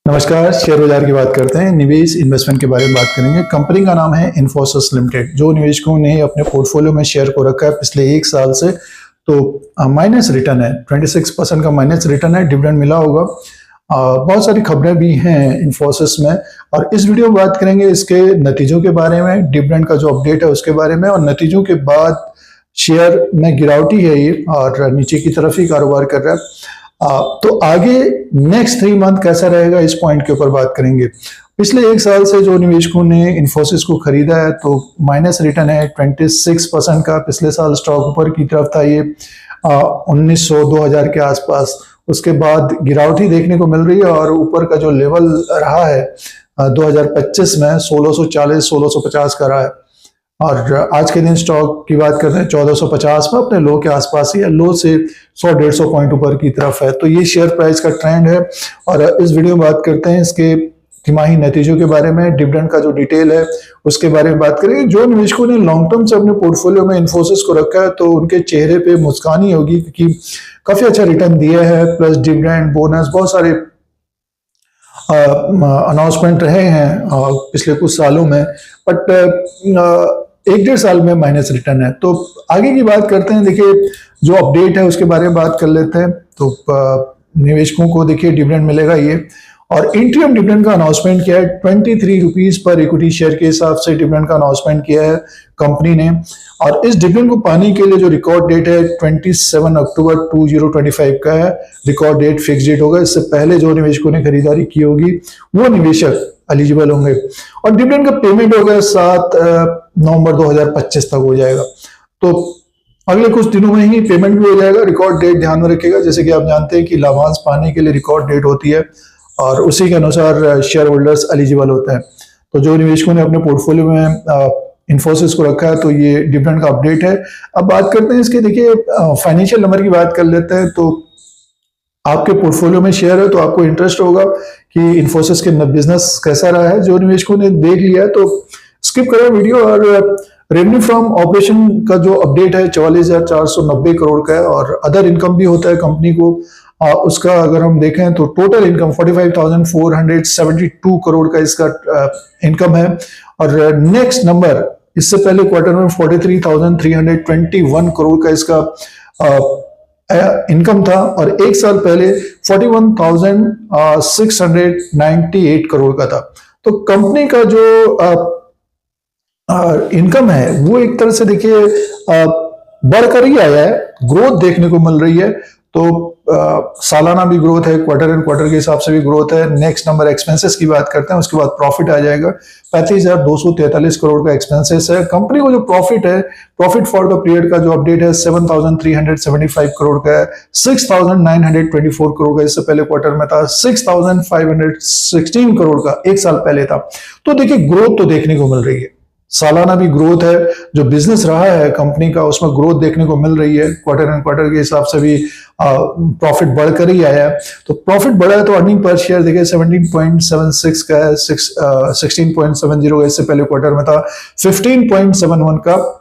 नमस्कार। शेयर बाजार की बात करते हैं। निवेश इन्वेस्टमेंट के बारे में बात करेंगे। कंपनी का नाम है इन्फोसिस लिमिटेड। जो निवेशकों ने अपने पोर्टफोलियो में शेयर को रखा है पिछले एक साल से, तो माइनस रिटर्न है, 26% का माइनस रिटर्न है। डिविडेंड मिला होगा। बहुत सारी खबरें भी हैं इन्फोसिस में, और इस वीडियो में बात करेंगे इसके नतीजों के बारे में, डिविडेंड का जो अपडेट है उसके बारे में, और नतीजों के बाद शेयर में गिरावटी है ये और नीचे की तरफ ही कारोबार कर रहा है। तो आगे नेक्स्ट 3 मंथ कैसा रहेगा, इस पॉइंट के ऊपर बात करेंगे। पिछले एक साल से जो निवेशकों ने इन्फोसिस को खरीदा है, तो माइनस रिटर्न है 26% का। पिछले साल स्टॉक ऊपर की तरफ था, ये 1900-2000 के आसपास। उसके बाद गिरावटी देखने को मिल रही है, और ऊपर का जो लेवल रहा है 2025 में 1640-1650 का रहा है। और आज के दिन स्टॉक की बात करते हैं 1450 में, अपने लो के आसपास ही है। लो से 100-150 पॉइंट ऊपर की तरफ है। तो ये शेयर प्राइस का ट्रेंड है। और इस वीडियो में बात करते हैं इसके तिमाही नतीजों के बारे में, डिविडेंड का जो डिटेल है उसके बारे में बात करेंगे। जो निवेशकों ने लॉन्ग टर्म से अपने पोर्टफोलियो में इन्फोसिस को रखा है, तो उनके चेहरे पे मुस्कान ही होगी, क्योंकि काफी अच्छा रिटर्न दिया है, प्लस डिविडेंड, बोनस, बहुत सारे अनाउंसमेंट रहे हैं पिछले कुछ सालों में। बट 1-1.5 साल में माइनस रिटर्न है। तो आगे की बात करते हैं। देखिए, जो अपडेट है उसके बारे में बात कर लेते हैं। तो निवेशकों को देखिए डिविडेंड मिलेगा ये, और इंटरिम डिविडेंड का अनाउंसमेंट किया है 23 रुपीज पर इक्विटी शेयर के हिसाब से डिविडेंड का अनाउंसमेंट किया है कंपनी ने। और इस डिविडेंड को पाने के लिए जो रिकॉर्ड डेट है 27 अक्टूबर 2025 का है। रिकॉर्ड डेट फिक्स डेट होगा। इससे पहले जो निवेशकों ने खरीदारी की होगी वो निवेशक एलिजिबल होंगे। और डिविडेंड का पेमेंट होगा 7 नवंबर 2025 तक हो जाएगा। तो अगले कुछ दिनों में ही पेमेंट भी हो जाएगा। रिकॉर्ड डेट ध्यान में रखिएगा। जैसे कि आप जानते हैं कि लाभांश पाने के लिए रिकॉर्ड डेट होती है, और उसी के अनुसार शेयर होल्डर्स एलिजिबल होते हैं। तो जो निवेशकों ने अपने पोर्टफोलियो में इन्फोसिस को रखा है, तो ये डिविडेंड का अपडेट है। अब बात करते हैं इसके, देखिए फाइनेंशियल नंबर की बात कर लेते हैं। तो आपके पोर्टफोलियो में शेयर है, तो आपको इंटरेस्ट होगा कि इन्फोसिस के बिजनेस कैसा रहा है। जो निवेशकों ने देख लिया है तो स्किप करें वीडियो। और रेवेन्यू फ्रॉम ऑपरेशन का जो अपडेट है 44,490 करोड़ का है, और अदर इनकम भी होता है कंपनी को। उसका अगर हम देखें तो टोटल इनकम 45,472 करोड़ का इसका इनकम है। और नेक्स्ट नंबर इससे पहले क्वार्टर में 43,321 करोड़ का इसका इनकम था, और एक साल पहले 41,698 करोड़ का था। तो कंपनी का जो इनकम है वो एक तरह से देखिए बढ़कर ही आया है, ग्रोथ देखने को मिल रही है। तो सालाना भी ग्रोथ है, क्वार्टर एंड क्वार्टर के हिसाब से भी ग्रोथ है। नेक्स्ट नंबर एक्सपेंसेस की बात करते हैं, उसके बाद प्रॉफिट आ जाएगा। 35,243 करोड़ का एक्सपेंसेस है। कंपनी को जो प्रॉफिट है, प्रॉफिट फॉर द पीरियड का जो अपडेट है 7,375 करोड़ का है। 6,924 करोड़ का इससे पहले क्वार्टर में था। 6,516 करोड़ का एक साल पहले था। तो देखिए ग्रोथ तो देखने को मिल रही है, सालाना भी ग्रोथ है। जो बिजनेस रहा है कंपनी का उसमें ग्रोथ देखने को मिल रही है। क्वार्टर एंड क्वार्टर के हिसाब से भी प्रॉफिट बढ़कर ही आया है। तो प्रॉफिट बढ़ा है, तो अर्निंग पर शेयर देखिए 17.76 का है, 16.70 का इससे पहले क्वार्टर में था, 15.71 का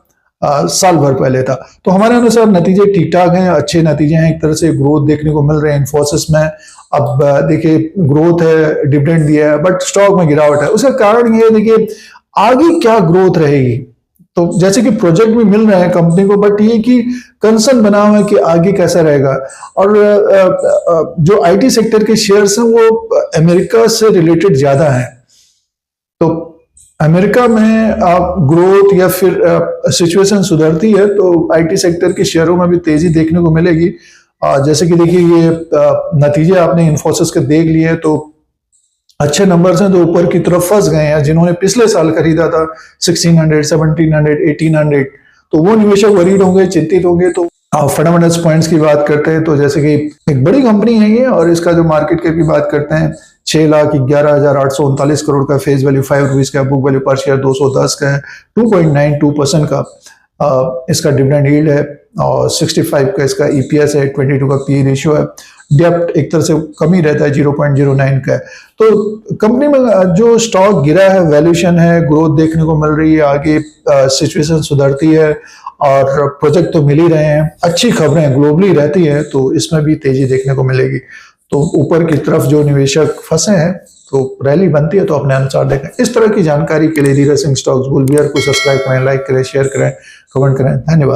साल भर पहले था। तो हमारे अनुसार नतीजे ठीक ठाक हैं, अच्छे नतीजे हैं। एक तरह से ग्रोथ देखने को मिल रहे हैं इन्फोसिस में। अब देखिए ग्रोथ है, डिविडेंड दिया है, बट स्टॉक में गिरावट है। उसका कारण ये देखिए आगे क्या ग्रोथ रहेगी। तो जैसे कि प्रोजेक्ट भी मिल रहे हैं कंपनी को, बट ये कि कंसर्न बना हुआ है कि आगे कैसा रहेगा। और जो आईटी सेक्टर के शेयर्स हैं वो अमेरिका से रिलेटेड ज्यादा हैं। तो अमेरिका में ग्रोथ या फिर सिचुएशन सुधरती है, तो आईटी सेक्टर के शेयरों में भी तेजी देखने को मिलेगी। जैसे कि देखिए ये नतीजे आपने इन्फोसिस के देख लिए, तो अच्छे नंबर्स हैं, तो ऊपर की तरफ फंस गए हैं। जिन्होंने पिछले साल खरीदा था 1600, 1700, 1800, तो वो निवेशक वरीड होंगे, चिंतित होंगे। तो फंडामेंटल्स पॉइंट्स की बात करते हैं, तो जैसे कि एक बड़ी कंपनी है ये, और इसका जो मार्केट कैप की बात करते हैं 6,11,839 करोड़ का, फेस वैल्यू 5 रुपीज का, बुक वैल्यू पर शेयर 210 का है, 2.92% का इसका डिविडेंड यील्ड है, और 65 का इसका ईपीएस है, 22 का पी रेशियो है। डेप्ट एक तरह से कम ही रहता है, 0.09 का है। तो कंपनी में जो स्टॉक गिरा है, वैल्यूएशन है, ग्रोथ देखने को मिल रही है, आगे सिचुएशन सुधरती है, और प्रोजेक्ट तो मिल ही रहे हैं, अच्छी खबरें ग्लोबली रहती है, तो इसमें भी तेजी देखने को मिलेगी। तो ऊपर की तरफ जो निवेशक फंसे हैं तो रैली बनती है तो अपने अनुसार देखें। इस तरह की जानकारी के लिए Dheeraj Singh stocks bull beer को सब्सक्राइब करें, लाइक करें, शेयर करें, कमेंट करें। धन्यवाद।